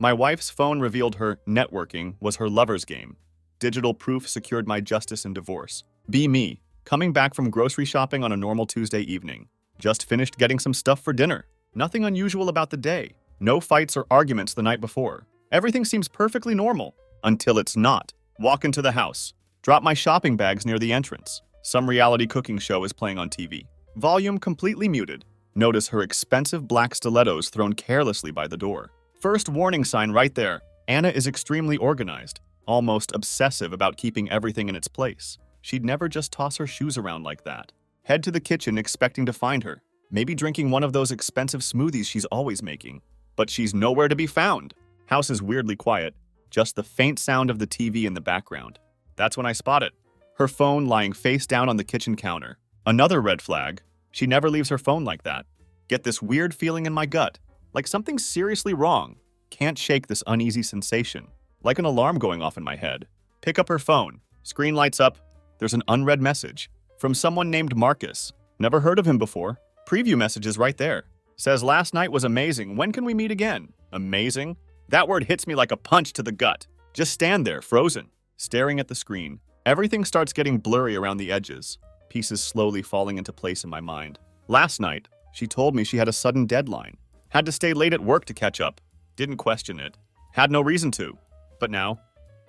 My wife's phone revealed her networking was her lover's game. Digital proof secured my justice in divorce. Be me, coming back from grocery shopping on a normal Tuesday evening. Just finished getting some stuff for dinner. Nothing unusual about the day. No fights or arguments the night before. Everything seems perfectly normal. Until it's not. Walk into the house. Drop my shopping bags near the entrance. Some reality cooking show is playing on TV. Volume completely muted. Notice her expensive black stilettos thrown carelessly by the door. First warning sign right there. Anna is extremely organized, almost obsessive about keeping everything in its place. She'd never just toss her shoes around like that. Head to the kitchen expecting to find her, maybe drinking one of those expensive smoothies she's always making. But she's nowhere to be found. House is weirdly quiet, just the faint sound of the TV in the background. That's when I spot it. Her phone lying face down on the kitchen counter. Another red flag. She never leaves her phone like that. Get this weird feeling in my gut, like something's seriously wrong. Can't shake this uneasy sensation, like an alarm going off in my head. Pick up her phone. Screen lights up. There's an unread message from someone named Marcus. Never heard of him before. Preview message is right there. Says, last night was amazing. When can we meet again? Amazing? That word hits me like a punch to the gut. Just stand there, frozen, staring at the screen. Everything starts getting blurry around the edges, pieces slowly falling into place in my mind. Last night, she told me she had a sudden deadline. Had to stay late at work to catch up. Didn't question it. Had no reason to. But now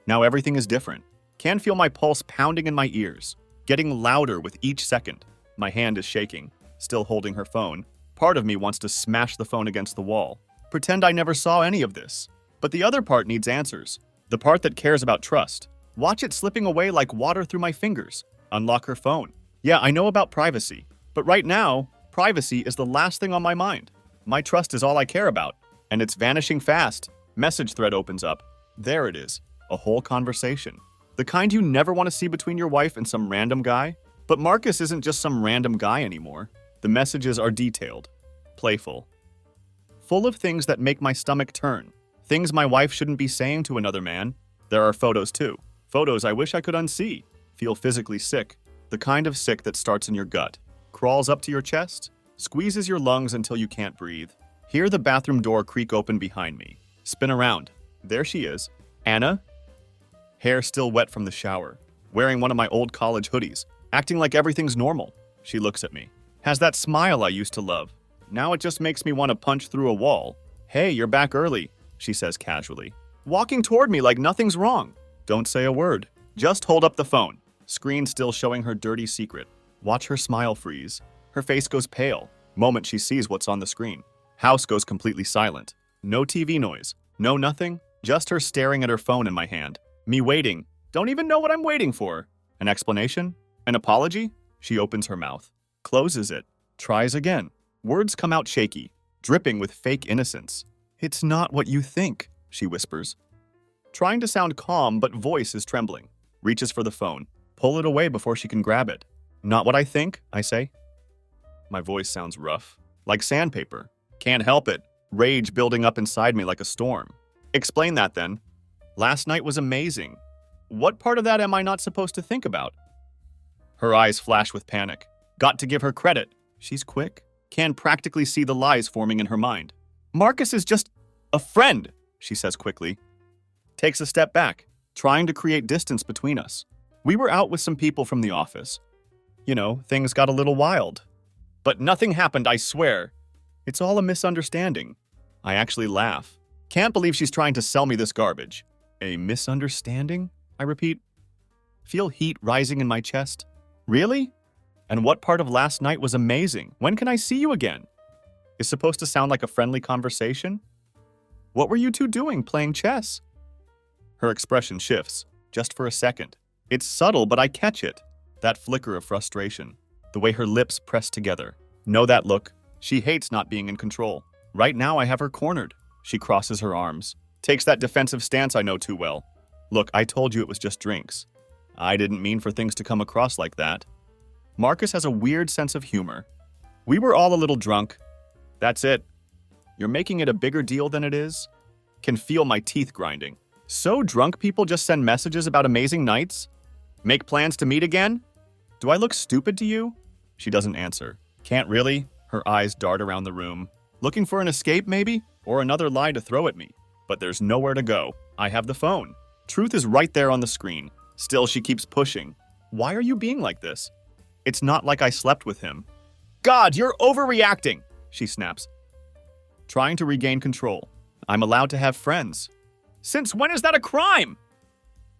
everything is different. Can feel my pulse pounding in my ears, getting louder with each second. My hand is shaking, still holding her phone. Part of me wants to smash the phone against the wall. Pretend I never saw any of this. But the other part needs answers. The part that cares about trust. Watch it slipping away like water through my fingers. Unlock her phone. Yeah, I know about privacy. But right now, privacy is the last thing on my mind. My trust is all I care about. And it's vanishing fast. Message thread opens up. There it is. A whole conversation. The kind you never want to see between your wife and some random guy. But Marcus isn't just some random guy anymore. The messages are detailed, playful, full of things that make my stomach turn. Things my wife shouldn't be saying to another man. There are photos too. Photos I wish I could unsee. Feel physically sick. The kind of sick that starts in your gut, crawls up to your chest, squeezes your lungs until you can't breathe. Hear the bathroom door creak open behind me. Spin around. There she is. Anna? Hair still wet from the shower. Wearing one of my old college hoodies. Acting like everything's normal. She looks at me. Has that smile I used to love. Now it just makes me want to punch through a wall. Hey, you're back early, she says casually. Walking toward me like nothing's wrong. Don't say a word. Just hold up the phone. Screen still showing her dirty secret. Watch her smile freeze. Her face goes pale. Moment she sees what's on the screen. House goes completely silent. No TV noise. No nothing. Just her staring at her phone in my hand. Me waiting. Don't even know what I'm waiting for. An explanation? An apology? She opens her mouth. Closes it. Tries again. Words come out shaky, dripping with fake innocence. It's not what you think, she whispers. Trying to sound calm, but voice is trembling. Reaches for the phone. Pull it away before she can grab it. Not what I think, I say. My voice sounds rough. Like sandpaper. Can't help it. Rage building up inside me like a storm. Explain that then. Last night was amazing. What part of that am I not supposed to think about? Her eyes flash with panic. Got to give her credit. She's quick. Can practically see the lies forming in her mind. Marcus is just a friend, she says quickly. Takes a step back, trying to create distance between us. We were out with some people from the office. You know, things got a little wild. But nothing happened, I swear. It's all a misunderstanding. I actually laugh. Can't believe she's trying to sell me this garbage. A misunderstanding? I repeat. Feel heat rising in my chest. Really? And what part of last night was amazing? When can I see you again? Is supposed to sound like a friendly conversation? What were you two doing, playing chess? Her expression shifts, just for a second. It's subtle, but I catch it. That flicker of frustration. The way her lips press together. Know that look. She hates not being in control. Right now I have her cornered. She crosses her arms. Takes that defensive stance I know too well. Look, I told you it was just drinks. I didn't mean for things to come across like that. Marcus has a weird sense of humor. We were all a little drunk. That's it. You're making it a bigger deal than it is? Can feel my teeth grinding. So drunk people just send messages about amazing nights? Make plans to meet again? Do I look stupid to you? She doesn't answer. Can't really? Her eyes dart around the room. Looking for an escape, maybe? Or another lie to throw at me? but there's nowhere to go. I have the phone. Truth is right there on the screen. Still, she keeps pushing. Why are you being like this? It's not like I slept with him. God, you're overreacting, she snaps. Trying to regain control. I'm allowed to have friends. Since when is that a crime?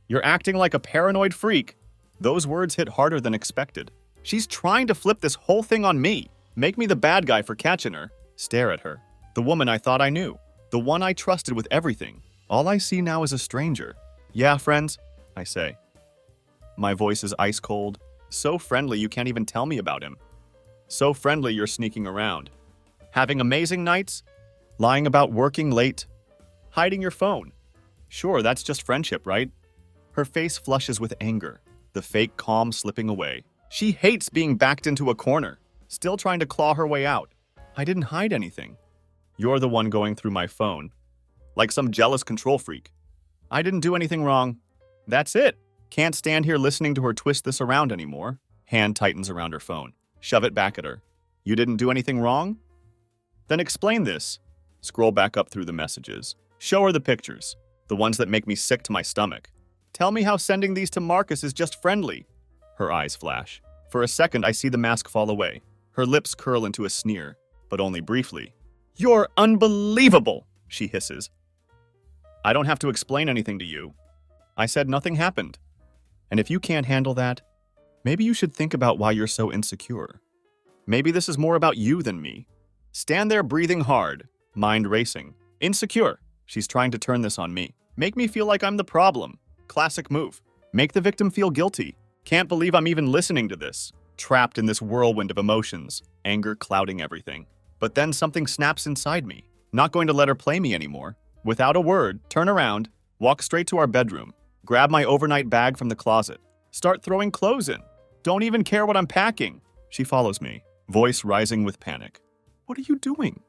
You're acting like a paranoid freak. Those words hit harder than expected. She's trying to flip this whole thing on me. Make me the bad guy for catching her. Stare at her. The woman I thought I knew. The one I trusted with everything. All I see now is a stranger. Yeah, friends, I say. My voice is ice cold. So friendly you can't even tell me about him. So friendly you're sneaking around. Having amazing nights? Lying about working late? Hiding your phone? Sure, that's just friendship, right? Her face flushes with anger, the fake calm slipping away. She hates being backed into a corner, still trying to claw her way out. I didn't hide anything. You're the one going through my phone. Like some jealous control freak. I didn't do anything wrong. That's it. Can't stand here listening to her twist this around anymore. Hand tightens around her phone. Shove it back at her. You didn't do anything wrong? Then explain this. Scroll back up through the messages. Show her the pictures. The ones that make me sick to my stomach. Tell me how sending these to Marcus is just friendly. Her eyes flash. For a second, I see the mask fall away. Her lips curl into a sneer, but only briefly. You're unbelievable, she hisses. I don't have to explain anything to you. I said nothing happened. And if you can't handle that, maybe you should think about why you're so insecure. Maybe this is more about you than me. Stand there breathing hard, mind racing. Insecure. She's trying to turn this on me. Make me feel like I'm the problem. Classic move. Make the victim feel guilty. Can't believe I'm even listening to this. Trapped in this whirlwind of emotions, anger clouding everything. But then something snaps inside me. Not going to let her play me anymore. Without a word, turn around, walk straight to our bedroom, grab my overnight bag from the closet, start throwing clothes in. Don't even care what I'm packing. She follows me, voice rising with panic. What are you doing?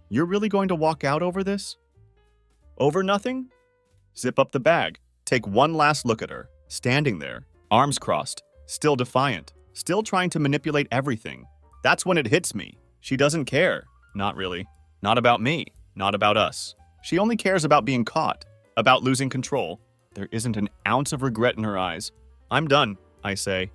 You're really going to walk out over this? Over nothing? Zip up the bag. Take one last look at her, standing there, arms crossed, still defiant, still trying to manipulate everything. That's when it hits me. She doesn't care. Not really. Not about me. Not about us. She only cares about being caught, about losing control. There isn't an ounce of regret in her eyes. I'm done, I say.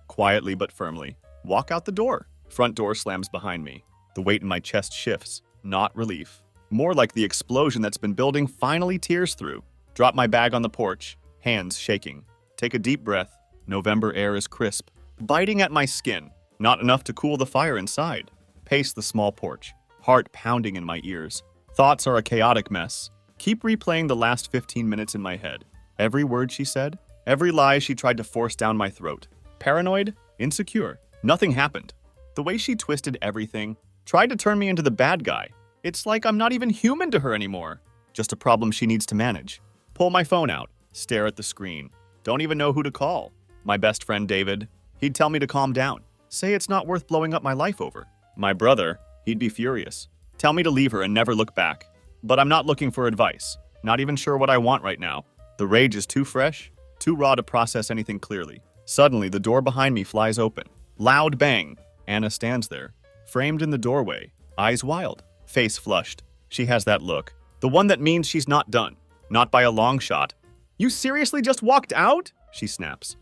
Quietly but firmly. Walk out the door. Front door slams behind me. The weight in my chest shifts. Not relief. More like the explosion that's been building finally tears through. Drop my bag on the porch, hands shaking. Take a deep breath. November air is crisp, biting at my skin. Not enough to cool the fire inside. Pace the small porch, heart pounding in my ears. Thoughts are a chaotic mess. Keep replaying the last 15 minutes in my head. Every word she said, every lie she tried to force down my throat. Paranoid, insecure, nothing happened. The way she twisted everything, tried to turn me into the bad guy. It's like I'm not even human to her anymore. Just a problem she needs to manage. Pull my phone out, stare at the screen. Don't even know who to call. My best friend David, he'd tell me to calm down. Say it's not worth blowing up my life over. My brother, he'd be furious. Tell me to leave her and never look back. But I'm not looking for advice. Not even sure what I want right now. The rage is too fresh, too raw to process anything clearly. Suddenly, the door behind me flies open. Loud bang. Anna stands there, framed in the doorway, eyes wild, face flushed. She has that look. The one that means she's not done. Not by a long shot. You seriously just walked out? She snaps.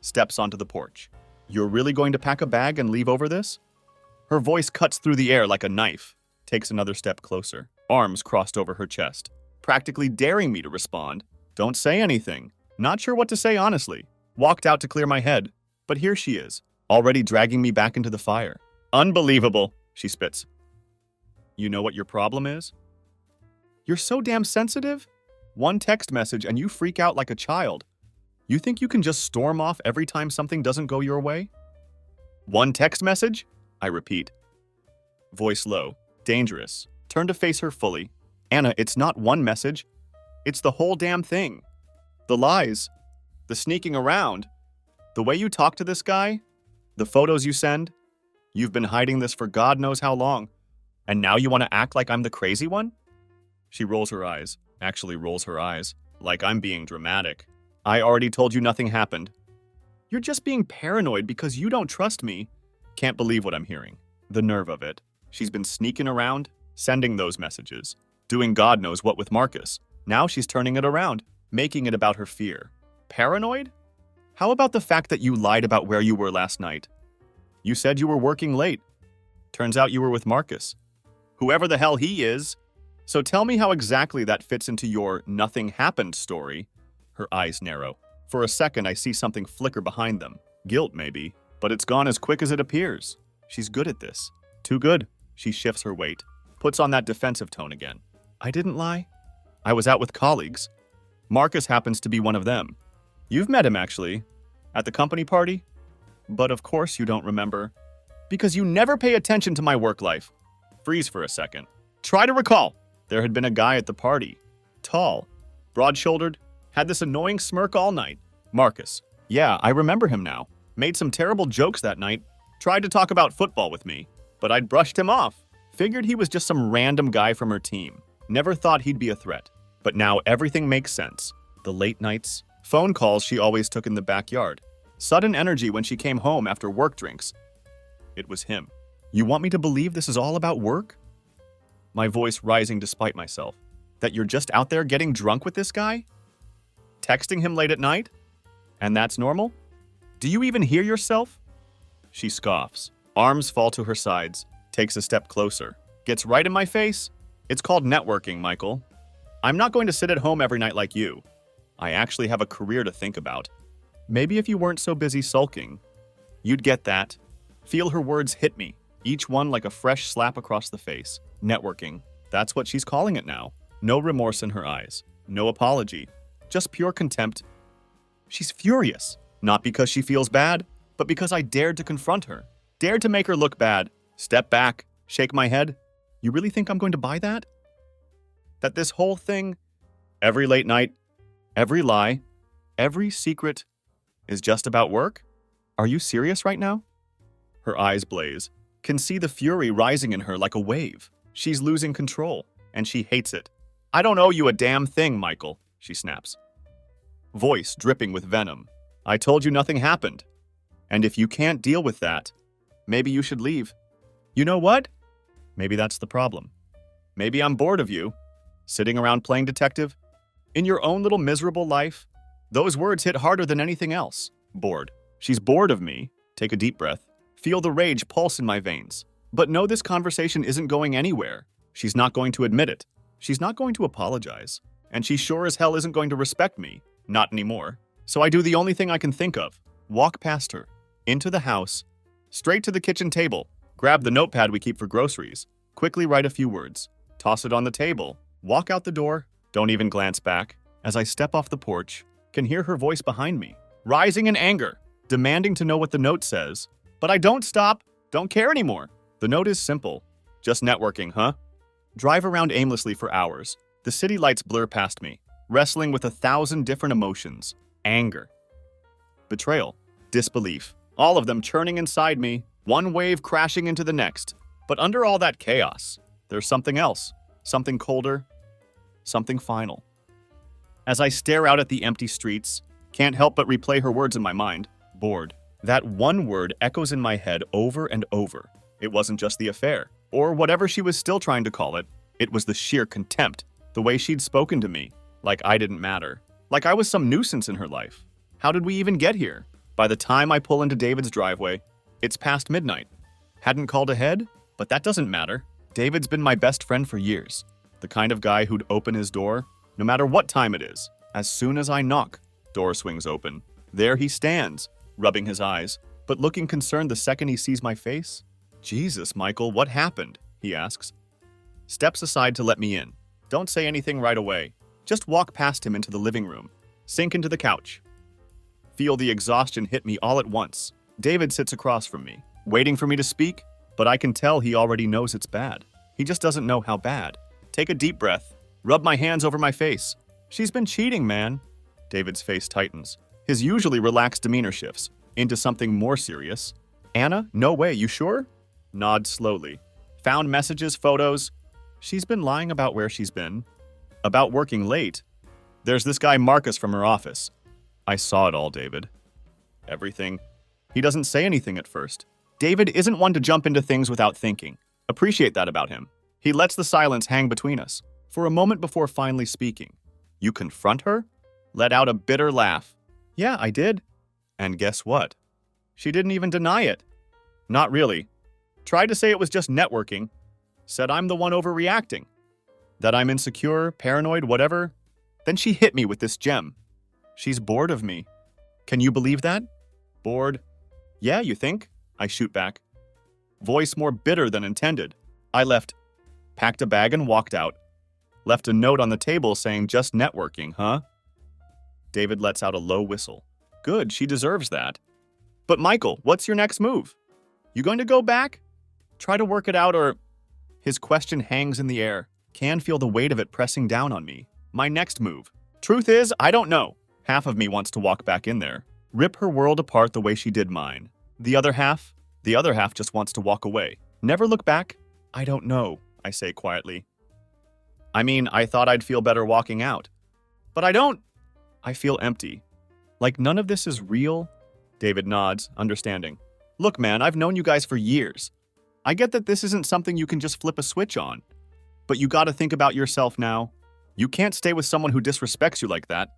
Steps onto the porch. You're really going to pack a bag and leave over this? Her voice cuts through the air like a knife. Takes another step closer. Arms crossed over her chest. Practically daring me to respond. Don't say anything. Not sure what to say honestly. Walked out to clear my head. But here she is, already dragging me back into the fire. Unbelievable, she spits. You know what your problem is? You're so damn sensitive? One text message and you freak out like a child. You think you can just storm off every time something doesn't go your way? One text message? I repeat. Voice low, dangerous. Turn to face her fully. Anna, it's not one message. It's the whole damn thing. The lies. The sneaking around. The way you talk to this guy. The photos you send. You've been hiding this for God knows how long. And now you want to act like I'm the crazy one? She rolls her eyes. Actually rolls her eyes. Like I'm being dramatic. I already told you nothing happened. You're just being paranoid because you don't trust me. Can't believe what I'm hearing. The nerve of it. She's been sneaking around, sending those messages. doing God knows what with Marcus. Now she's turning it around, making it about her fear. Paranoid? How about the fact that you lied about where you were last night? You said you were working late. Turns out you were with Marcus. Whoever the hell he is. So tell me how exactly that fits into your nothing happened story. Her eyes narrow. For a second, I see something flicker behind them. Guilt, maybe, but it's gone as quick as it appears. She's good at this. Too good. She shifts her weight, puts on that defensive tone again. I didn't lie. I was out with colleagues. Marcus happens to be one of them. You've met him, actually, at the company party. But of course you don't remember. Because you never pay attention to my work life. Freeze for a second. Try to recall. There had been a guy at the party. Tall, broad-shouldered, had this annoying smirk all night. Marcus. Yeah, I remember him now. Made some terrible jokes that night. Tried to talk about football with me, but I'd brushed him off. Figured he was just some random guy from her team. Never thought he'd be a threat. But now everything makes sense. The late nights, phone calls she always took in the backyard. Sudden energy when she came home after work drinks. It was him. You want me to believe this is all about work? My voice rising despite myself. That you're just out there getting drunk with this guy? Texting him late at night? And that's normal? Do you even hear yourself? She scoffs. Arms fall to her sides. Takes a step closer. Gets right in my face. It's called networking, Michael. I'm not going to sit at home every night like you. I actually have a career to think about. Maybe if you weren't so busy sulking, you'd get that. Feel her words hit me, each one like a fresh slap across the face. Networking. That's what she's calling it now. No remorse in her eyes. No apology. Just pure contempt. She's furious. Not because she feels bad, but because I dared to confront her. Dared to make her look bad. Step back. Shake my head. You really think I'm going to buy that? That this whole thing, every late night, every lie, every secret, is just about work? Are you serious right now? Her eyes blaze. Can see the fury rising in her like a wave. She's losing control, and she hates it. I don't owe you a damn thing, Michael, she snaps. Voice dripping with venom. I told you nothing happened. And if you can't deal with that, maybe you should leave. You know what? Maybe that's the problem. Maybe I'm bored of you, sitting around playing detective. In your own little miserable life, those words hit harder than anything else. Bored. She's bored of me. Take a deep breath. Feel the rage pulse in my veins. But know this conversation isn't going anywhere. She's not going to admit it. She's not going to apologize. And she sure as hell isn't going to respect me. Not anymore. So I do the only thing I can think of. Walk past her. Into the house. Straight to the kitchen table. Grab the notepad we keep for groceries. Quickly write a few words. Toss it on the table. Walk out the door. Don't even glance back. As I step off the porch, can hear her voice behind me, rising in anger, demanding to know what the note says. But I don't stop. Don't care anymore. The note is simple. Just networking, huh? Drive around aimlessly for hours. The city lights blur past me, wrestling with 1,000 different emotions. Anger. Betrayal. Disbelief. All of them churning inside me, one wave crashing into the next. But under all that chaos, there's something else. Something colder. Something final. As I stare out at the empty streets, can't help but replay her words in my mind. Bored. That one word echoes in my head over and over. It wasn't just the affair, or whatever she was still trying to call it. It was the sheer contempt, the way she'd spoken to me, like I didn't matter, like I was some nuisance in her life. How did we even get here? By the time I pull into David's driveway, it's past midnight. Hadn't called ahead, but that doesn't matter. David's been my best friend for years, the kind of guy who'd open his door, no matter what time it is. As soon as I knock, door swings open. There he stands, rubbing his eyes, but looking concerned the second he sees my face. Jesus, Michael, what happened? He asks. Steps aside to let me in. Don't say anything right away. Just walk past him into the living room. Sink into the couch. Feel the exhaustion hit me all at once. David sits across from me, waiting for me to speak, but I can tell he already knows it's bad. He just doesn't know how bad. Take a deep breath. Rub my hands over my face. She's been cheating, man. David's face tightens. His usually relaxed demeanor shifts into something more serious. Anna? No way, you sure? Nod slowly. Found messages, photos. She's been lying about where she's been. About working late. There's this guy Marcus from her office. I saw it all, David. Everything. He doesn't say anything at first. David isn't one to jump into things without thinking. Appreciate that about him. He lets the silence hang between us. for a moment before finally speaking. You confront her? Let out a bitter laugh. Yeah, I did. And guess what? She didn't even deny it. Not really. Tried to say it was just networking. Said I'm the one overreacting. That I'm insecure, paranoid, whatever. Then she hit me with this gem. She's bored of me. Can you believe that? Bored? Yeah, you think? I shoot back. Voice more bitter than intended. I left, packed a bag and walked out. Left a note on the table saying just networking, huh? David lets out a low whistle. Good, she deserves that. But Michael, what's your next move? You going to go back? Try to work it out or... His question hangs in the air. Can feel the weight of it pressing down on me. My next move. Truth is, I don't know. Half of me wants to walk back in there. Rip her world apart the way she did mine. The other half just wants to walk away. Never look back? I don't know, I say quietly. I mean, I thought I'd feel better walking out. But I don't. I feel empty. Like none of this is real? David nods, understanding. Look, man, I've known you guys for years. I get that this isn't something you can just flip a switch on. But you gotta think about yourself now. You can't stay with someone who disrespects you like that.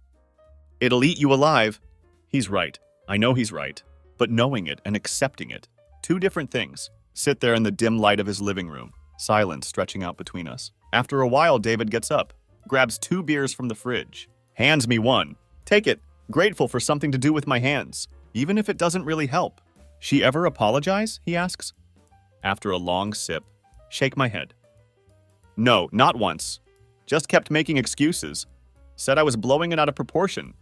It'll eat you alive. He's right. I know he's right. But knowing it and accepting it. Two different things. Sit there in the dim light of his living room. Silence stretching out between us. After a while, David gets up. Grabs 2 beers from the fridge. Hands me one. Take it. Grateful for something to do with my hands. Even if it doesn't really help. She ever apologize? He asks. After a long sip. Shake my head. No, not once. Just kept making excuses. Said I was blowing it out of proportion.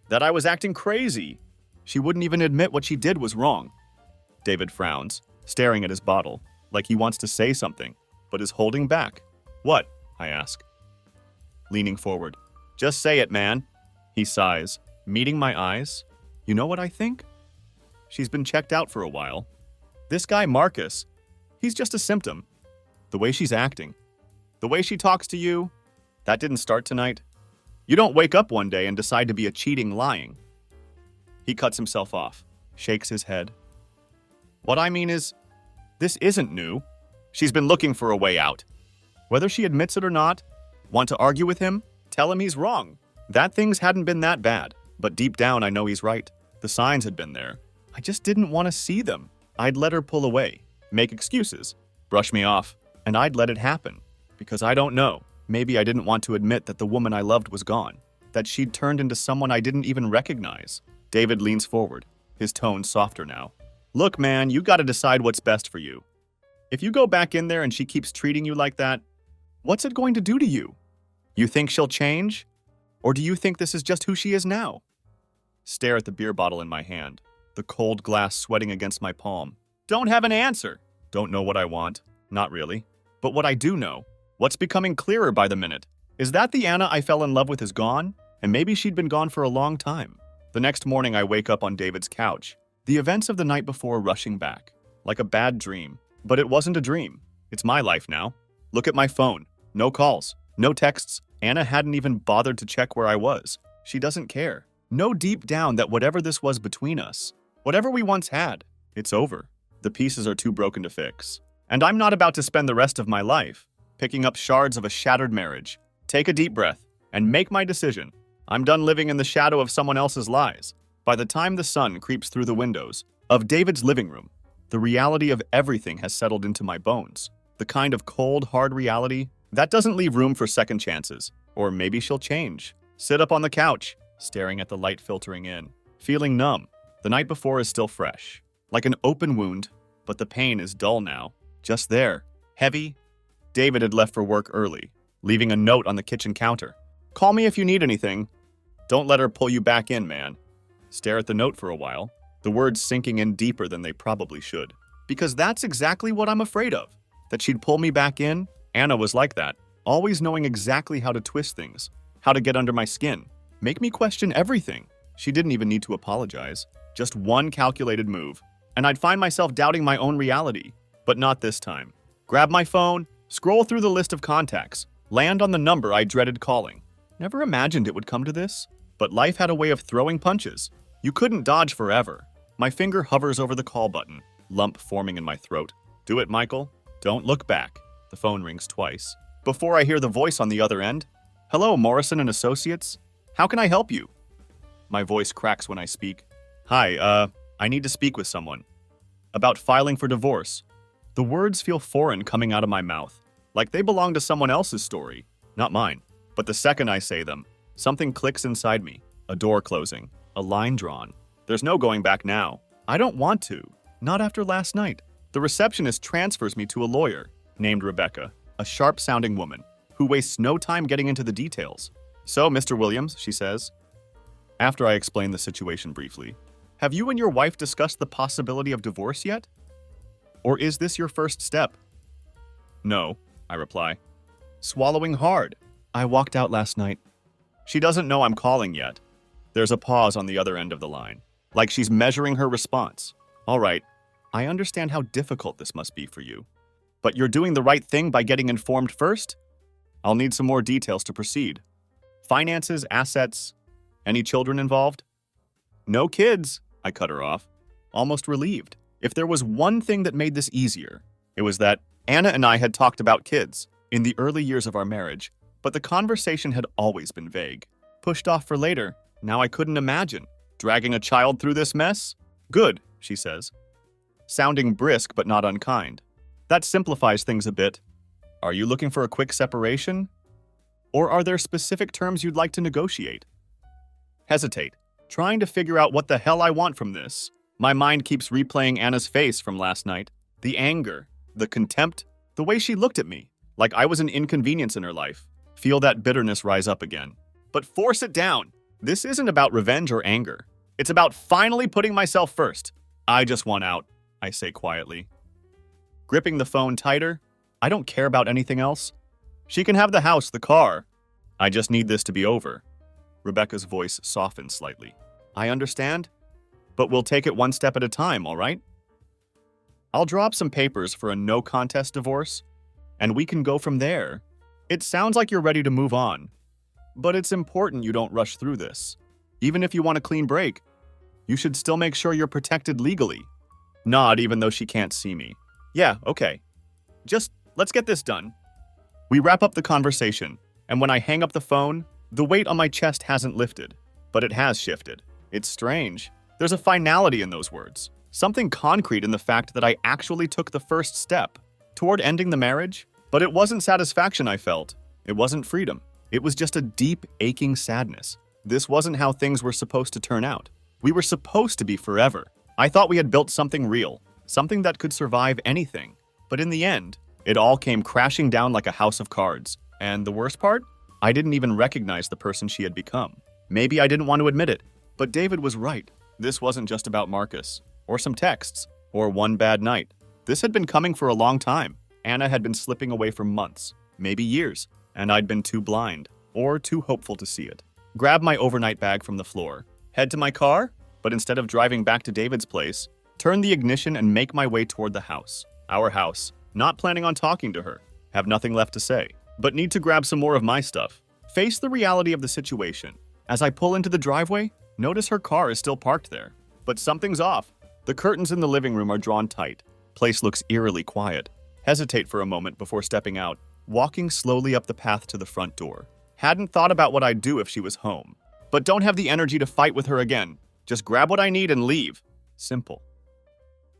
That I was acting crazy. She wouldn't even admit what she did was wrong. David frowns, staring at his bottle, like he wants to say something, but is holding back. What? I ask. Leaning forward. Just say it, man. He sighs, meeting my eyes. You know what I think? She's been checked out for a while. This guy, Marcus, he's just a symptom. The way she's acting. The way she talks to you. That didn't start tonight. You don't wake up one day and decide to be a cheating, lying. He cuts himself off, shakes his head. What I mean is, this isn't new. She's been looking for a way out. Whether she admits it or not, want to argue with him, tell him he's wrong. That things hadn't been that bad, but deep down I know he's right. The signs had been there. I just didn't want to see them. I'd let her pull away, make excuses, brush me off, and I'd let it happen. Because I don't know. Maybe I didn't want to admit that the woman I loved was gone, that she'd turned into someone I didn't even recognize. David leans forward, his tone softer now. Look, man, you gotta decide what's best for you. If you go back in there and she keeps treating you like that, what's it going to do to you? You think she'll change? Or do you think this is just who she is now? Stare at the beer bottle in my hand, the cold glass sweating against my palm. Don't have an answer. Don't know what I want. Not really. But what I do know, what's becoming clearer by the minute, is that the Anna I fell in love with is gone, and maybe she'd been gone for a long time. The next morning I wake up on David's couch, the events of the night before rushing back, like a bad dream. But it wasn't a dream. It's my life now. Look at my phone. No calls, no texts. Anna hadn't even bothered to check where I was. She doesn't care. Know deep down that whatever this was between us, whatever we once had, it's over. The pieces are too broken to fix. And I'm not about to spend the rest of my life picking up shards of a shattered marriage. Take a deep breath and make my decision. I'm done living in the shadow of someone else's lies. By the time the sun creeps through the windows of David's living room, the reality of everything has settled into my bones. The kind of cold, hard reality that doesn't leave room for second chances. Or maybe she'll change. Sit up on the couch, staring at the light filtering in, feeling numb. The night before is still fresh, like an open wound, but the pain is dull now. Just there, heavy. David had left for work early, leaving a note on the kitchen counter. Call me if you need anything. Don't let her pull you back in, man. Stare at the note for a while, the words sinking in deeper than they probably should. Because that's exactly what I'm afraid of. That she'd pull me back in. Anna was like that, always knowing exactly how to twist things, how to get under my skin, make me question everything. She didn't even need to apologize. Just one calculated move, and I'd find myself doubting my own reality. But not this time. Grab my phone, scroll through the list of contacts, land on the number I dreaded calling. Never imagined it would come to this, but life had a way of throwing punches. You couldn't dodge forever. My finger hovers over the call button, lump forming in my throat. Do it, Michael. Don't look back. The phone rings twice. before I hear the voice on the other end. Hello, Morrison and Associates. How can I help you? My voice cracks when I speak. Hi, I need to speak with someone. About filing for divorce. The words feel foreign coming out of my mouth, like they belong to someone else's story, not mine. But the second I say them, something clicks inside me. A door closing, a line drawn. There's no going back now. I don't want to, not after last night. The receptionist transfers me to a lawyer named Rebecca, a sharp-sounding woman who wastes no time getting into the details. So, Mr. Williams, she says, after I explain the situation briefly, have you and your wife discussed the possibility of divorce yet? Or is this your first step? No, I reply, swallowing hard. I walked out last night. She doesn't know I'm calling yet. There's a pause on the other end of the line, like she's measuring her response. All right, I understand how difficult this must be for you. But you're doing the right thing by getting informed first? I'll need some more details to proceed. Finances, assets, any children involved? No kids, I cut her off, almost relieved. If there was one thing that made this easier, it was that Anna and I had talked about kids in the early years of our marriage, but the conversation had always been vague. Pushed off for later, now I couldn't imagine. Dragging a child through this mess? Good, she says, sounding brisk but not unkind. That simplifies things a bit. Are you looking for a quick separation? Or are there specific terms you'd like to negotiate? Hesitate, trying to figure out what the hell I want from this. My mind keeps replaying Anna's face from last night. The anger, the contempt, the way she looked at me, like I was an inconvenience in her life. Feel that bitterness rise up again. But force it down. This isn't about revenge or anger. It's about finally putting myself first. I just want out, I say quietly. Gripping the phone tighter, I don't care about anything else. She can have the house, the car. I just need this to be over. Rebecca's voice softens slightly. I understand, but we'll take it one step at a time, all right? I'll draw up some papers for a no-contest divorce, and we can go from there. It sounds like you're ready to move on, but it's important you don't rush through this. Even if you want a clean break, you should still make sure you're protected legally. Nod even though she can't see me. Yeah, okay. Just let's get this done. We wrap up the conversation, and when I hang up the phone, the weight on my chest hasn't lifted, but it has shifted. It's strange. There's a finality in those words. Something concrete in the fact that I actually took the first step toward ending the marriage, but it wasn't satisfaction I felt. It wasn't freedom. It was just a deep, aching sadness. This wasn't how things were supposed to turn out. We were supposed to be forever. I thought we had built something real, something that could survive anything. But in the end, it all came crashing down like a house of cards. And the worst part? I didn't even recognize the person she had become. Maybe I didn't want to admit it, but David was right. This wasn't just about Marcus, or some texts, or one bad night. This had been coming for a long time. Anna had been slipping away for months, maybe years, and I'd been too blind, or too hopeful to see it. Grab my overnight bag from the floor, head to my car, but instead of driving back to David's place, turn the ignition and make my way toward the house. Our house. Not planning on talking to her. Have nothing left to say, but need to grab some more of my stuff. Face the reality of the situation. As I pull into the driveway, notice her car is still parked there. But something's off. The curtains in the living room are drawn tight. Place looks eerily quiet. Hesitate for a moment before stepping out, walking slowly up the path to the front door. Hadn't thought about what I'd do if she was home, but don't have the energy to fight with her again. Just grab what I need and leave. Simple.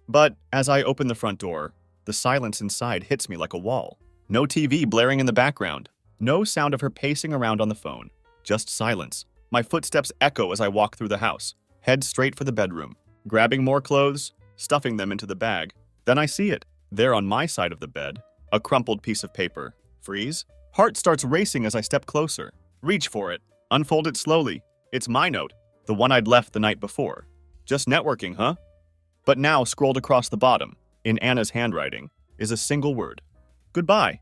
But as I open the front door, the silence inside hits me like a wall. No TV blaring in the background. No sound of her pacing around on the phone. Just silence. My footsteps echo as I walk through the house. Head straight for the bedroom. Grabbing more clothes, stuffing them into the bag. Then I see it. There on my side of the bed, a crumpled piece of paper. Freeze. Heart starts racing as I step closer. Reach for it. Unfold it slowly. It's my note, the one I'd left the night before. Just networking, huh? But now, scrolled across the bottom, in Anna's handwriting, is a single word. Goodbye.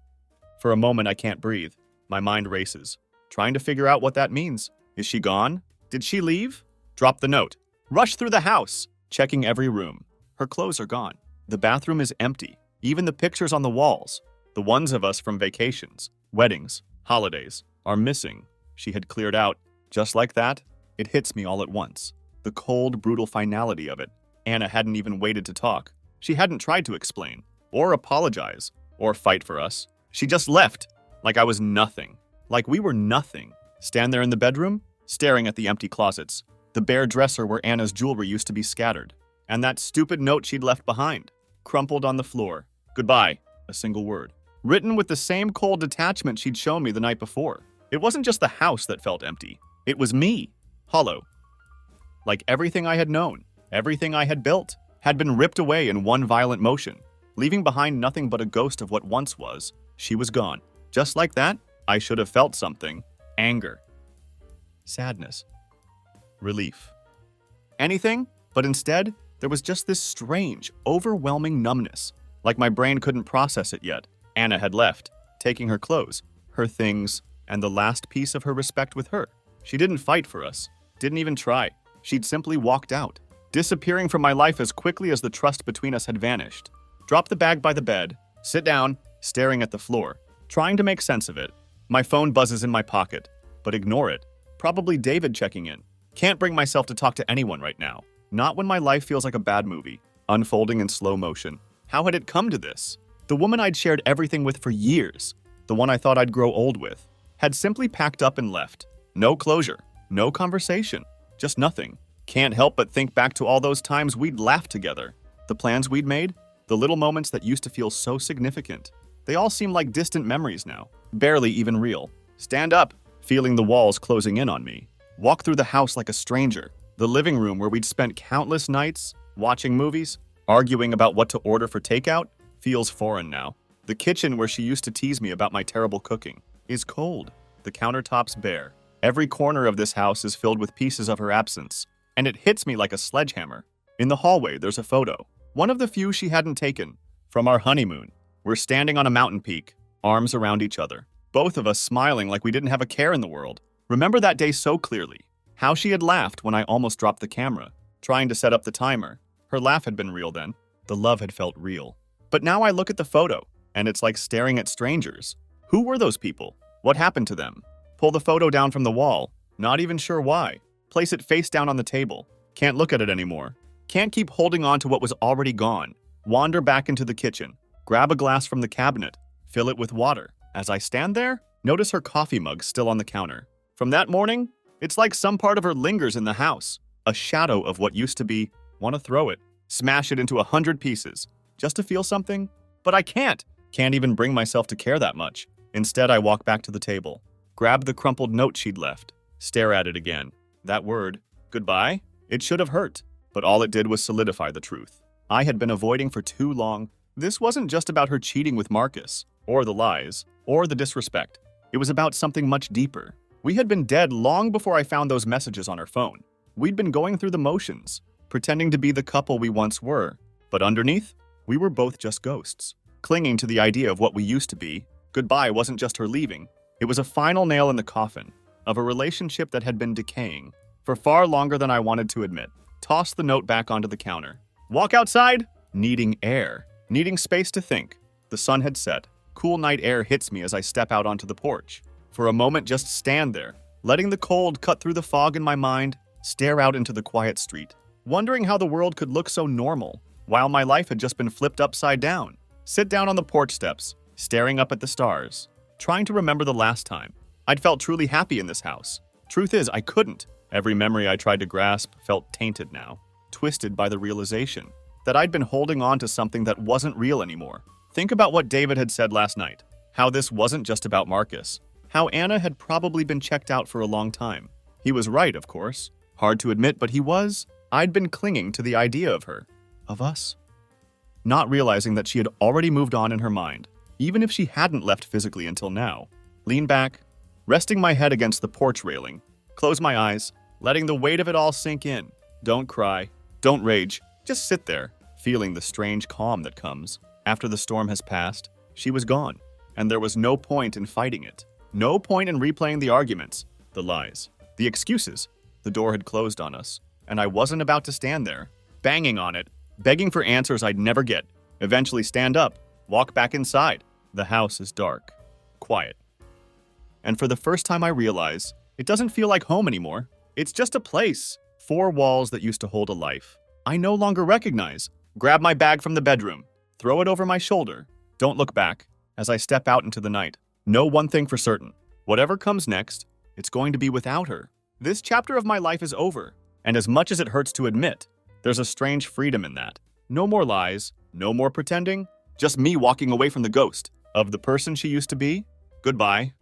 For a moment, I can't breathe. My mind races, trying to figure out what that means. Is she gone? Did she leave? Drop the note. Rush through the house, checking every room. Her clothes are gone. The bathroom is empty. Even the pictures on the walls, the ones of us from vacations, weddings, holidays, are missing. She had cleared out. Just like that, it hits me all at once. The cold, brutal finality of it. Anna hadn't even waited to talk. She hadn't tried to explain, or apologize, or fight for us. She just left, Like I was nothing. Like we were nothing. Stand there in the bedroom, staring at the empty closets, the bare dresser where Anna's jewelry used to be scattered, and that stupid note she'd left behind, crumpled on the floor. Goodbye, a single word. Written with the same cold detachment she'd shown me the night before. It wasn't just the house that felt empty. It was me, hollow. Like everything I had known, everything I had built, had been ripped away in one violent motion, leaving behind nothing but a ghost of what once was. She was gone. Just like that, I should have felt something. Anger. Sadness. Relief. Anything, but instead, there was just this strange, overwhelming numbness, like my brain couldn't process it yet. Anna had left, taking her clothes, her things, and the last piece of her respect with her. She didn't fight for us, didn't even try. She'd simply walked out, disappearing from my life as quickly as the trust between us had vanished. Drop the bag by the bed, sit down, staring at the floor, trying to make sense of it. My phone buzzes in my pocket, but ignore it. Probably David checking in. Can't bring myself to talk to anyone right now. Not when my life feels like a bad movie, unfolding in slow motion. How had it come to this? The woman I'd shared everything with for years, the one I thought I'd grow old with, had simply packed up and left. No closure, no conversation, just nothing. Can't help but think back to all those times we'd laughed together. The plans we'd made, the little moments that used to feel so significant. They all seem like distant memories now, barely even real. Stand up, feeling the walls closing in on me. Walk through the house like a stranger. The living room where we'd spent countless nights, watching movies, arguing about what to order for takeout, feels foreign now. The kitchen where she used to tease me about my terrible cooking is cold. The countertops bare. Every corner of this house is filled with pieces of her absence, and it hits me like a sledgehammer. In the hallway, there's a photo, one of the few she hadn't taken, from our honeymoon. We're standing on a mountain peak, arms around each other, both of us smiling like we didn't have a care in the world. Remember that day so clearly. How she had laughed when I almost dropped the camera, trying to set up the timer. Her laugh had been real then. The love had felt real. But now I look at the photo, and it's like staring at strangers. Who were those people? What happened to them? Pull the photo down from the wall, not even sure why. Place it face down on the table. Can't look at it anymore. Can't keep holding on to what was already gone. Wander back into the kitchen. Grab a glass from the cabinet. Fill it with water. As I stand there, notice her coffee mug still on the counter. From that morning, it's like some part of her lingers in the house. A shadow of what used to be. Want to throw it. Smash it into 100 pieces. Just to feel something? But I can't. Can't even bring myself to care that much. Instead, I walk back to the table. Grab the crumpled note she'd left. Stare at it again. That word, goodbye, it should have hurt. But all it did was solidify the truth. I had been avoiding for too long. This wasn't just about her cheating with Marcus, or the lies, or the disrespect. It was about something much deeper. We had been dead long before I found those messages on her phone. We'd been going through the motions, pretending to be the couple we once were. But underneath, we were both just ghosts, clinging to the idea of what we used to be. Goodbye wasn't just her leaving. It was a final nail in the coffin of a relationship that had been decaying for far longer than I wanted to admit. Toss the note back onto the counter. Walk outside, needing air, needing space to think. The sun had set. Cool night air hits me as I step out onto the porch. For a moment, just stand there, letting the cold cut through the fog in my mind, stare out into the quiet street, wondering how the world could look so normal while my life had just been flipped upside down. Sit down on the porch steps, staring up at the stars, trying to remember the last time I'd felt truly happy in this house. Truth is, I couldn't. Every memory I tried to grasp felt tainted now, twisted by the realization that I'd been holding on to something that wasn't real anymore. Think about what David had said last night, how this wasn't just about Marcus, how Anna had probably been checked out for a long time. He was right, of course. Hard to admit, but he was. I'd been clinging to the idea of her, of us, not realizing that she had already moved on in her mind, even if she hadn't left physically until now. Lean back, resting my head against the porch railing, close my eyes, letting the weight of it all sink in. Don't cry, don't rage, just sit there, feeling the strange calm that comes. After the storm has passed, she was gone, and there was no point in fighting it. No point in replaying the arguments, the lies, the excuses. The door had closed on us, and I wasn't about to stand there, banging on it, begging for answers I'd never get. Eventually stand up, walk back inside. The house is dark, quiet. And for the first time I realize, it doesn't feel like home anymore. It's just a place. 4 walls that used to hold a life I no longer recognize. Grab my bag from the bedroom, throw it over my shoulder. Don't look back as I step out into the night. Know one thing for certain. Whatever comes next, it's going to be without her. This chapter of my life is over, and as much as it hurts to admit, there's a strange freedom in that. No more lies, no more pretending, just me walking away from the ghost of the person she used to be. Goodbye.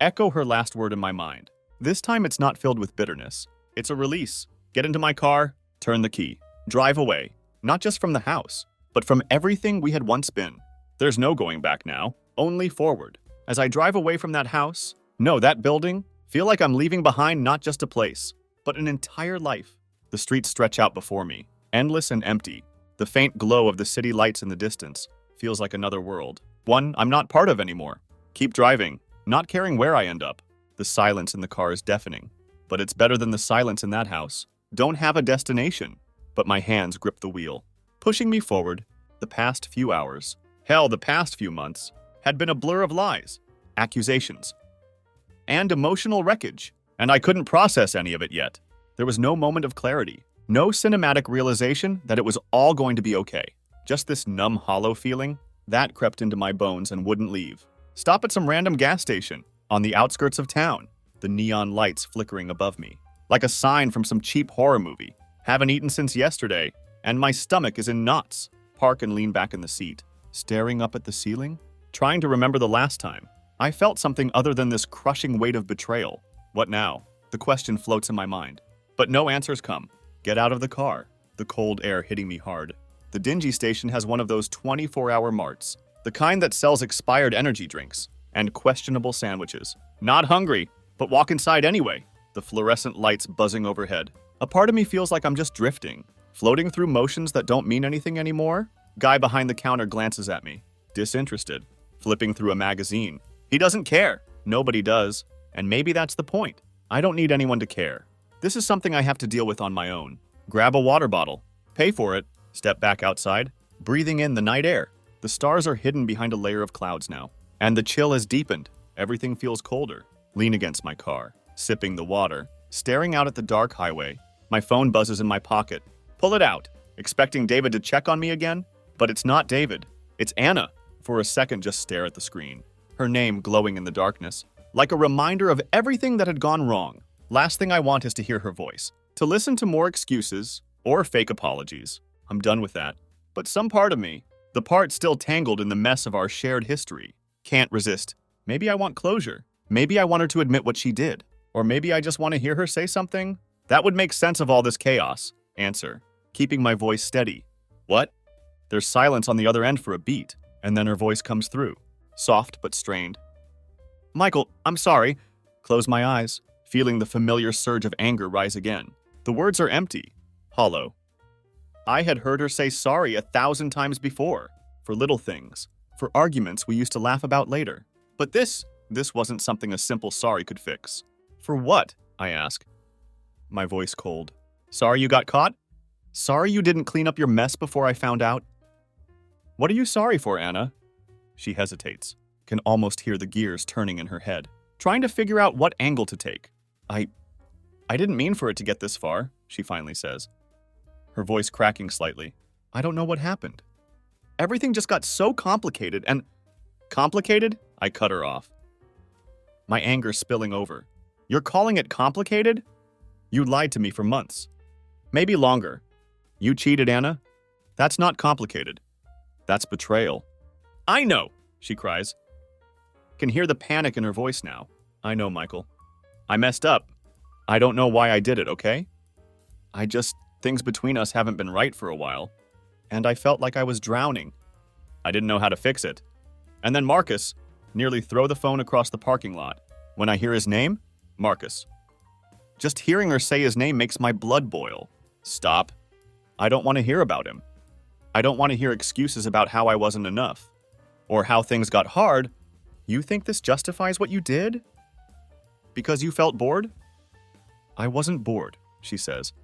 Echo her last word in my mind. This time it's not filled with bitterness. It's a release. Get into my car, turn the key, drive away. Not just from the house, but from everything we had once been. There's no going back now, only forward. As I drive away from that house, no, that building, feel like I'm leaving behind not just a place, but an entire life. The streets stretch out before me, endless and empty. The faint glow of the city lights in the distance feels like another world. One I'm not part of anymore. Keep driving, not caring where I end up. The silence in the car is deafening, but it's better than the silence in that house. Don't have a destination, but my hands grip the wheel, pushing me forward. The past few hours, hell, the past few months, had been a blur of lies, accusations, and emotional wreckage, and I couldn't process any of it yet. There was no moment of clarity, no cinematic realization that it was all going to be okay. Just this numb, hollow feeling that crept into my bones and wouldn't leave. Stop at some random gas station on the outskirts of town, the neon lights flickering above me, like a sign from some cheap horror movie. Haven't eaten since yesterday, and my stomach is in knots. Park and lean back in the seat, staring up at the ceiling, trying to remember the last time I felt something other than this crushing weight of betrayal. What now? The question floats in my mind, but no answers come. Get out of the car, the cold air hitting me hard. The dingy station has one of those 24-hour marts, the kind that sells expired energy drinks and questionable sandwiches. Not hungry, but walk inside anyway. The fluorescent lights buzzing overhead. A part of me feels like I'm just drifting, floating through motions that don't mean anything anymore. Guy behind the counter glances at me, disinterested, flipping through a magazine. He doesn't care. Nobody does. And maybe that's the point. I don't need anyone to care. This is something I have to deal with on my own. Grab a water bottle, pay for it, step back outside, breathing in the night air. The stars are hidden behind a layer of clouds now, and the chill has deepened. Everything feels colder. Lean against my car, sipping the water, staring out at the dark highway. My phone buzzes in my pocket. Pull it out, expecting David to check on me again, but it's not David. It's Anna. For a second, just stare at the screen. Her name glowing in the darkness, like a reminder of everything that had gone wrong. Last thing I want is to hear her voice, to listen to more excuses or fake apologies. I'm done with that. But some part of me, the part still tangled in the mess of our shared history, can't resist. Maybe I want closure. Maybe I want her to admit what she did. Or maybe I just want to hear her say something that would make sense of all this chaos. Answer, keeping my voice steady. What? There's silence on the other end for a beat, and then her voice comes through, soft but strained. Michael, I'm sorry. Close my eyes, feeling the familiar surge of anger rise again. The words are empty, hollow. I had heard her say sorry 1,000 times before, for little things, for arguments we used to laugh about later. But this wasn't something a simple sorry could fix. For what? I ask. My voice cold. Sorry you got caught? Sorry you didn't clean up your mess before I found out? What are you sorry for, Anna? She hesitates, can almost hear the gears turning in her head, trying to figure out what angle to take. I didn't mean for it to get this far, she finally says, her voice cracking slightly. I don't know what happened. Everything just got so complicated and... Complicated? I cut her off. My anger spilling over. You're calling it complicated? You lied to me for months. Maybe longer. You cheated, Anna? That's not complicated. That's betrayal. I know, she cries. Can hear the panic in her voice now. I know, Michael. I messed up. I don't know why I did it, okay? Things between us haven't been right for a while, and I felt like I was drowning. I didn't know how to fix it. And then Marcus, nearly throw the phone across the parking lot. When I hear his name, Marcus. Just hearing her say his name makes my blood boil. Stop. I don't want to hear about him. I don't want to hear excuses about how I wasn't enough, or how things got hard. You think this justifies what you did? Because you felt bored? I wasn't bored, she says.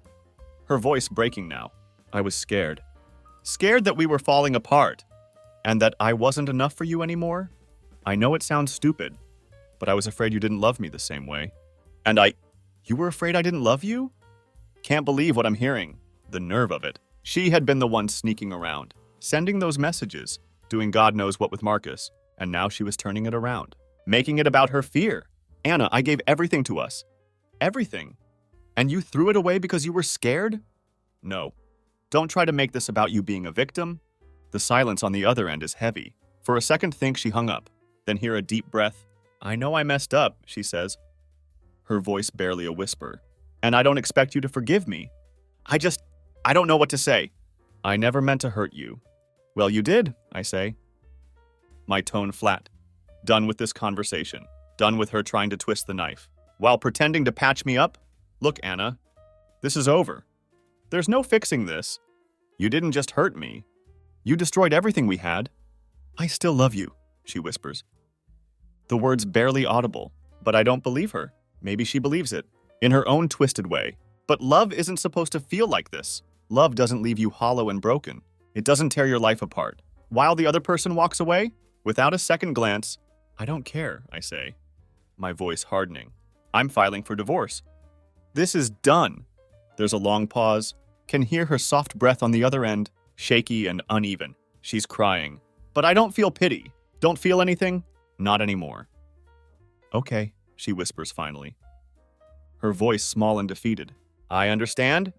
Her voice breaking now. I was scared. Scared that we were falling apart, and that I wasn't enough for you anymore. I know it sounds stupid, but I was afraid you didn't love me the same way. And you were afraid I didn't love you? Can't believe what I'm hearing. The nerve of it. She had been the one sneaking around, sending those messages, doing God knows what with Marcus, and now she was turning it around. making it about her fear. Anna, I gave everything to us. Everything. And you threw it away because you were scared? No. Don't try to make this about you being a victim. The silence on the other end is heavy. For a second think she hung up, then hear a deep breath. I know I messed up, she says, her voice barely a whisper. And I don't expect you to forgive me. I don't know what to say. I never meant to hurt you. Well, you did, I say. My tone flat. Done with this conversation. Done with her trying to twist the knife. While pretending to patch me up? Look, Anna, this is over. There's no fixing this. You didn't just hurt me. You destroyed everything we had. I still love you, she whispers. The words barely audible, but I don't believe her. Maybe she believes it, in her own twisted way. But love isn't supposed to feel like this. Love doesn't leave you hollow and broken. It doesn't tear your life apart. While the other person walks away, without a second glance, I don't care, I say, my voice hardening. I'm filing for divorce. This is done. There's a long pause. Can hear her soft breath on the other end, shaky and uneven. She's crying. But I don't feel pity. Don't feel anything? Not anymore. Okay, she whispers finally. Her voice small and defeated. I understand.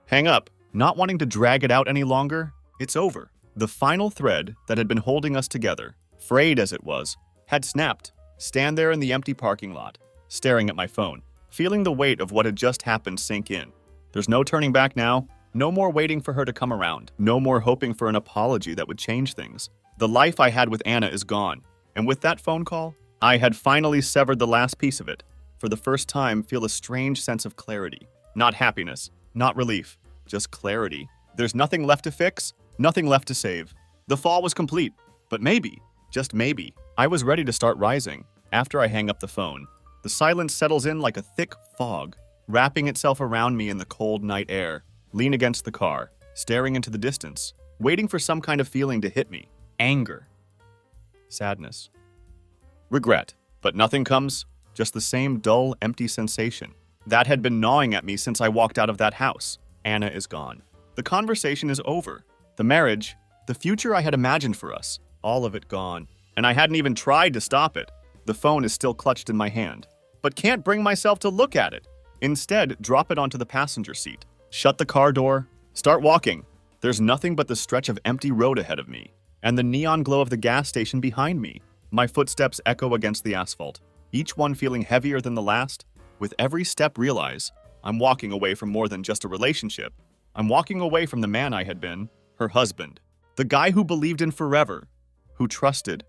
Hang up. Not wanting to drag it out any longer, it's over. The final thread that had been holding us together, frayed as it was, had snapped. Stand there in the empty parking lot, staring at my phone, feeling the weight of what had just happened sink in. There's no turning back now. No more waiting for her to come around. No more hoping for an apology that would change things. The life I had with Anna is gone. And with that phone call, I had finally severed the last piece of it. For the first time, feel a strange sense of clarity. Not happiness, not relief, just clarity. There's nothing left to fix, nothing left to save. The fall was complete, but maybe, just maybe, I was ready to start rising. After I hang up the phone, the silence settles in like a thick fog, wrapping itself around me in the cold night air. Lean against the car, staring into the distance, waiting for some kind of feeling to hit me. Anger. Sadness. Regret. But nothing comes, just the same dull, empty sensation. That had been gnawing at me since I walked out of that house. Anna is gone. The conversation is over. The marriage, the future I had imagined for us, all of it gone. And I hadn't even tried to stop it. The phone is still clutched in my hand, but can't bring myself to look at it. Instead, drop it onto the passenger seat. Shut the car door, start walking. There's nothing but the stretch of empty road ahead of me, and the neon glow of the gas station behind me. My footsteps echo against the asphalt, each one feeling heavier than the last. With every step realize, I'm walking away from more than just a relationship. I'm walking away from the man I had been, her husband. The guy who believed in forever, who trusted,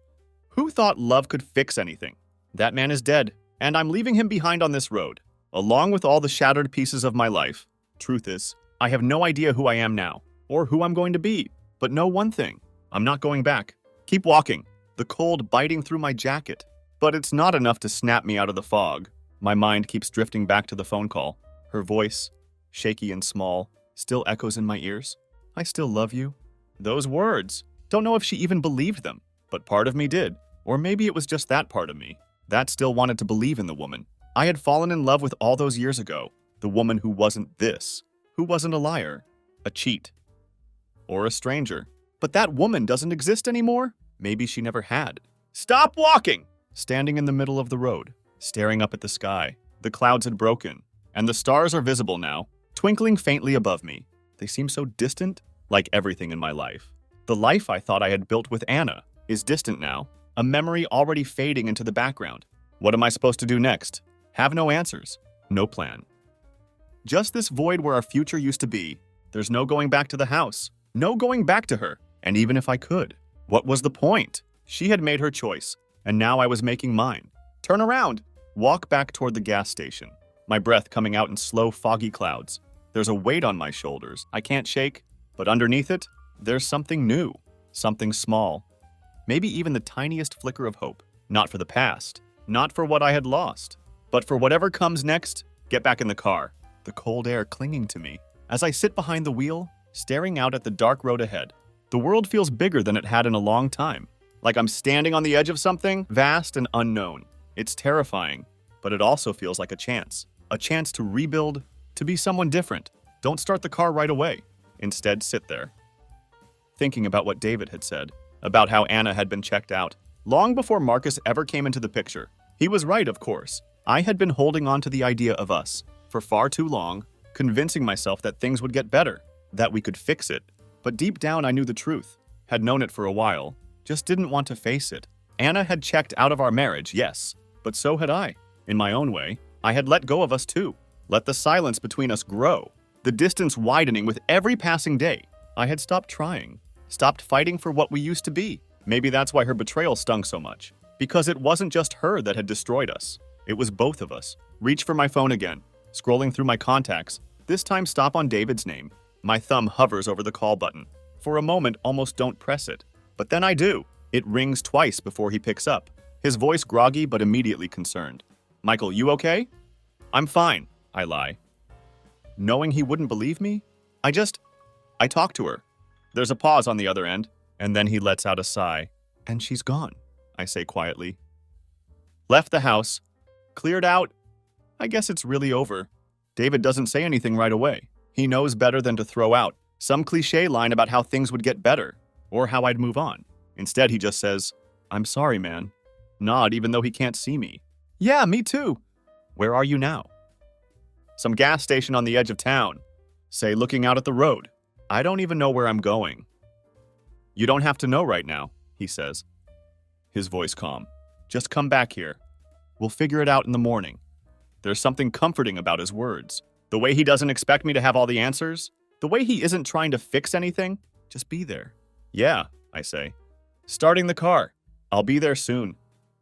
who thought love could fix anything. That man is dead, and I'm leaving him behind on this road, along with all the shattered pieces of my life. Truth is, I have no idea who I am now, or who I'm going to be, but know one thing, I'm not going back. Keep walking, the cold biting through my jacket. But it's not enough to snap me out of the fog. My mind keeps drifting back to the phone call. Her voice, shaky and small, still echoes in my ears. I still love you. Those words. Don't know if she even believed them, but part of me did. Or maybe it was just that part of me that still wanted to believe in the woman I had fallen in love with all those years ago. The woman who wasn't this, who wasn't a liar, a cheat, or a stranger. But that woman doesn't exist anymore? Maybe she never had. Stop walking! Standing in the middle of the road, staring up at the sky. The clouds had broken, and the stars are visible now, twinkling faintly above me. They seem so distant, like everything in my life. The life I thought I had built with Anna is distant now, a memory already fading into the background. What am I supposed to do next? Have no answers, no plan. Just this void where our future used to be. There's no going back to the house, no going back to her. And even if I could, what was the point? She had made her choice, and now I was making mine. Turn around, walk back toward the gas station, my breath coming out in slow, foggy clouds. There's a weight on my shoulders I can't shake, but underneath it, there's something new, something small. Maybe even the tiniest flicker of hope. Not for the past, not for what I had lost, but for whatever comes next. Get back in the car, the cold air clinging to me. As I sit behind the wheel, staring out at the dark road ahead, the world feels bigger than it had in a long time. Like I'm standing on the edge of something vast and unknown. It's terrifying, but it also feels like a chance to rebuild, to be someone different. Don't start the car right away. Instead, sit there, thinking about what David had said, about how Anna had been checked out, long before Marcus ever came into the picture. He was right, of course. I had been holding on to the idea of us for far too long, convincing myself that things would get better, that we could fix it. But deep down, I knew the truth, had known it for a while, just didn't want to face it. Anna had checked out of our marriage, yes, but so had I. In my own way, I had let go of us too, let the silence between us grow, the distance widening with every passing day. I had stopped trying, stopped fighting for what we used to be. Maybe that's why her betrayal stung so much, because it wasn't just her that had destroyed us. It was both of us. Reach for my phone again, scrolling through my contacts, this time stop on David's name. My thumb hovers over the call button. For a moment, almost don't press it. But then I do. It rings twice before he picks up, his voice groggy but immediately concerned. Michael, you okay? I'm fine, I lie. Knowing he wouldn't believe me, I talked to her. There's a pause on the other end, and then he lets out a sigh. And she's gone, I say quietly. Left the house. Cleared out. I guess it's really over. David doesn't say anything right away. He knows better than to throw out some cliche line about how things would get better, or how I'd move on. Instead, he just says, I'm sorry, man. Nod even though he can't see me. Yeah, me too. Where are you now? Some gas station on the edge of town. Say, looking out at the road. I don't even know where I'm going. You don't have to know right now, he says. His voice calm. Just come back here. We'll figure it out in the morning. There's something comforting about his words. The way he doesn't expect me to have all the answers. The way he isn't trying to fix anything. Just be there. Yeah, I say. Starting the car. I'll be there soon.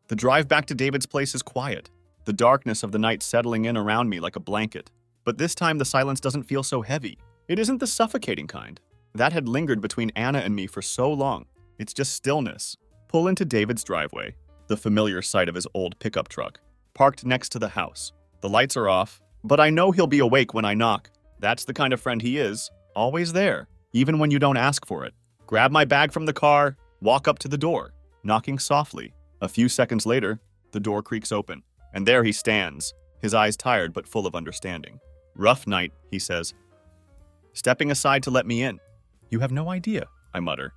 The drive back to David's place is quiet. The darkness of the night settling in around me like a blanket. But this time the silence doesn't feel so heavy. It isn't the suffocating kind. That had lingered between Anna and me for so long. It's just stillness. Pull into David's driveway. The familiar sight of his old pickup truck. Parked next to the house. The lights are off, but I know he'll be awake when I knock. That's the kind of friend he is. Always there, even when you don't ask for it. Grab my bag from the car, walk up to the door, knocking softly. A few seconds later, the door creaks open, and there he stands, his eyes tired but full of understanding. Rough night, he says. Stepping aside to let me in. You have no idea, I mutter.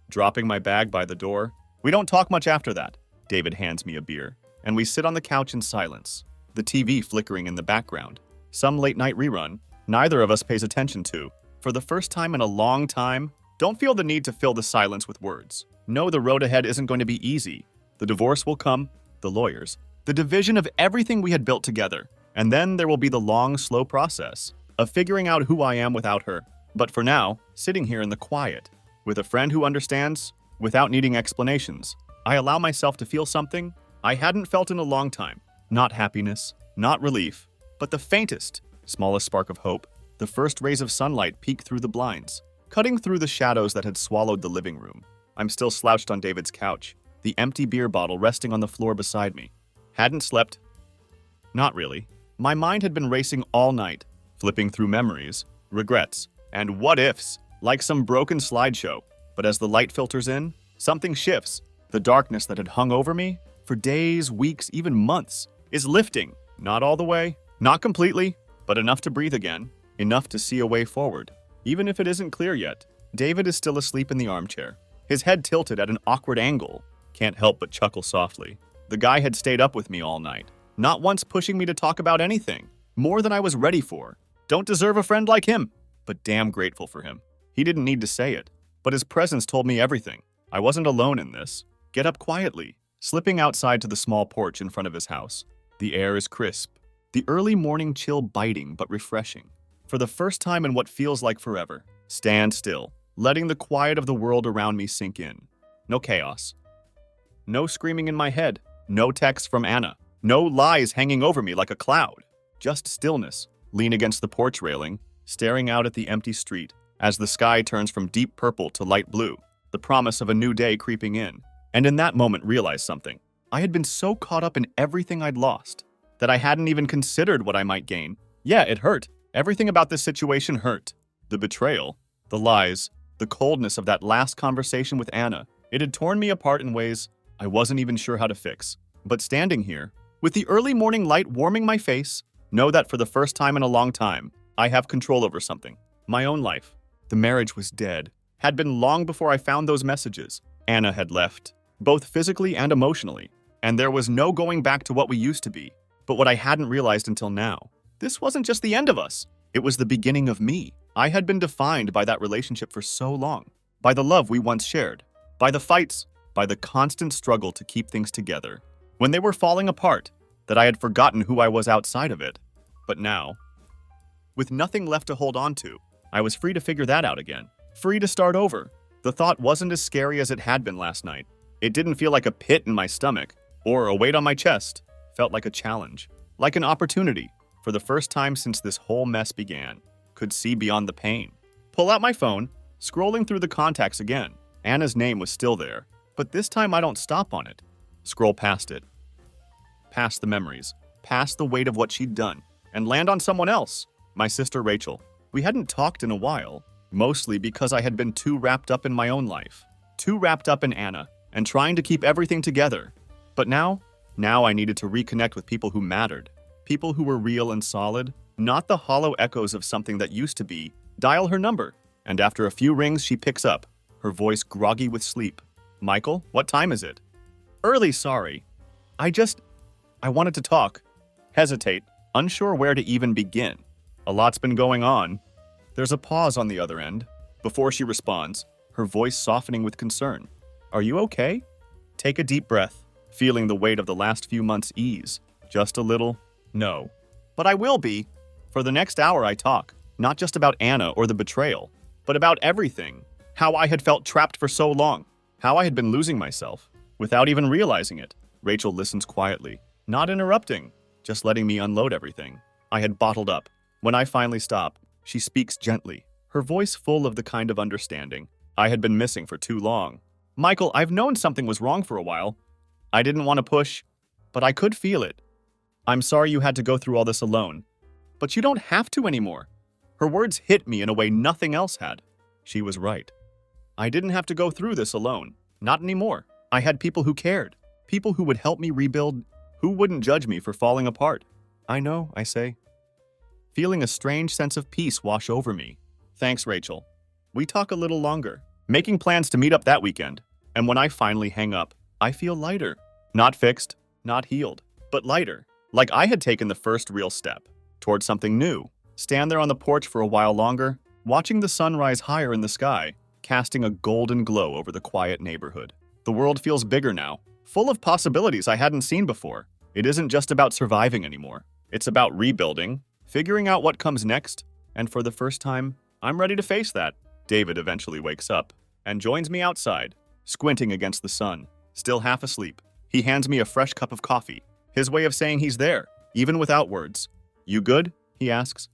Dropping my bag by the door. We don't talk much after that. David hands me a beer, and we sit on the couch in silence, the TV flickering in the background. Some late-night rerun, neither of us pays attention to. For the first time in a long time, don't feel the need to fill the silence with words. Know the road ahead isn't going to be easy. The divorce will come, the lawyers, the division of everything we had built together, and then there will be the long, slow process of figuring out who I am without her. But for now, sitting here in the quiet, with a friend who understands, without needing explanations, I allow myself to feel something I hadn't felt in a long time. Not happiness, not relief, but the faintest, smallest spark of hope. The first rays of sunlight peek through the blinds, cutting through the shadows that had swallowed the living room. I'm still slouched on David's couch, the empty beer bottle resting on the floor beside me. Hadn't slept. Not really. My mind had been racing all night, flipping through memories, regrets, and what-ifs, like some broken slideshow. But as the light filters in, something shifts. The darkness that had hung over me for days, weeks, even months is lifting. Not all the way, not completely, but enough to breathe again, enough to see a way forward. Even if it isn't clear yet, David is still asleep in the armchair, his head tilted at an awkward angle. Can't help but chuckle softly. The guy had stayed up with me all night, not once pushing me to talk about anything, more than I was ready for. Don't deserve a friend like him, but damn grateful for him. He didn't need to say it, but his presence told me everything. I wasn't alone in this. Get up quietly, slipping outside to the small porch in front of his house. The air is crisp, the early morning chill biting but refreshing. For the first time in what feels like forever, stand still, letting the quiet of the world around me sink in. No chaos. No screaming in my head. No texts from Anna. No lies hanging over me like a cloud. Just stillness. Lean against the porch railing, staring out at the empty street as the sky turns from deep purple to light blue, the promise of a new day creeping in. And in that moment realize something. I had been so caught up in everything I'd lost that I hadn't even considered what I might gain. Yeah, it hurt. Everything about this situation hurt. The betrayal, the lies, the coldness of that last conversation with Anna. It had torn me apart in ways I wasn't even sure how to fix. But standing here, with the early morning light warming my face, know that for the first time in a long time, I have control over something. My own life. The marriage was dead. Had been long before I found those messages. Anna had left. both physically and emotionally, and there was no going back to what we used to be. But what I hadn't realized until now, this wasn't just the end of us. It was the beginning of me. I had been defined by that relationship for so long, by the love we once shared, by the fights, by the constant struggle to keep things together. When they were falling apart, that I had forgotten who I was outside of it. But now, with nothing left to hold on to, I was free to figure that out again. Free to start over. The thought wasn't as scary as it had been last night. It didn't feel like a pit in my stomach or a weight on my chest. It felt like a challenge, like an opportunity. For the first time since this whole mess began, could see beyond the pain. Pull out my phone, scrolling through the contacts again. Anna's name was still there, but this time I don't stop on it. Scroll past it. Past the memories, past the weight of what she'd done, and land on someone else. My sister Rachel. We hadn't talked in a while, mostly because I had been too wrapped up in my own life, too wrapped up in Anna, and trying to keep everything together. But now I needed to reconnect with people who mattered, people who were real and solid, not the hollow echoes of something that used to be. Dial her number, and after a few rings, she picks up, her voice groggy with sleep. Michael, what time is it? Early, sorry. I wanted to talk. Hesitate, unsure where to even begin. A lot's been going on. There's a pause on the other end. Before she responds, her voice softening with concern. Are you okay? Take a deep breath, feeling the weight of the last few months ease. Just a little? No. But I will be. For the next hour I talk, not just about Anna or the betrayal, but about everything. How I had felt trapped for so long. How I had been losing myself, without even realizing it. Rachel listens quietly, not interrupting, just letting me unload everything I had bottled up. When I finally stop, she speaks gently, her voice full of the kind of understanding I had been missing for too long. Michael, I've known something was wrong for a while. I didn't want to push, but I could feel it. I'm sorry you had to go through all this alone, but you don't have to anymore. Her words hit me in a way nothing else had. She was right. I didn't have to go through this alone. Not anymore. I had people who cared, people who would help me rebuild, who wouldn't judge me for falling apart. I know, I say, feeling a strange sense of peace wash over me. Thanks, Rachel. We talk a little longer, making plans to meet up that weekend. And when I finally hang up, I feel lighter. Not fixed, not healed, but lighter. Like I had taken the first real step towards something new. Stand there on the porch for a while longer, watching the sun rise higher in the sky, casting a golden glow over the quiet neighborhood. The world feels bigger now, full of possibilities I hadn't seen before. It isn't just about surviving anymore. It's about rebuilding, figuring out what comes next, and for the first time, I'm ready to face that. David eventually wakes up and joins me outside, squinting against the sun, still half asleep. He hands me a fresh cup of coffee, his way of saying he's there, even without words. You good? He asks.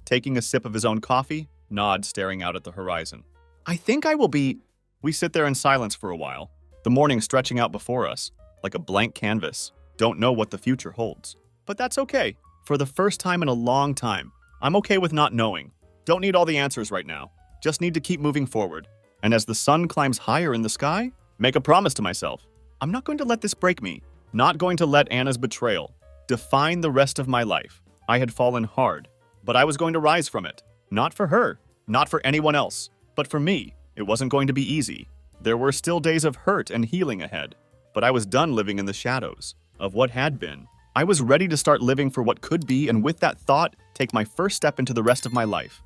Taking a sip of his own coffee, nods, staring out at the horizon. I think I will be. We sit there in silence for a while, the morning stretching out before us, like a blank canvas. Don't know what the future holds. But that's okay. For the first time in a long time, I'm okay with not knowing. Don't need all the answers right now. Just need to keep moving forward. And as the sun climbs higher in the sky, make a promise to myself. I'm not going to let this break me. Not going to let Anna's betrayal define the rest of my life. I had fallen hard, but I was going to rise from it. Not for her, not for anyone else, but for me. It wasn't going to be easy. There were still days of hurt and healing ahead, but I was done living in the shadows of what had been. I was ready to start living for what could be, and with that thought, take my first step into the rest of my life.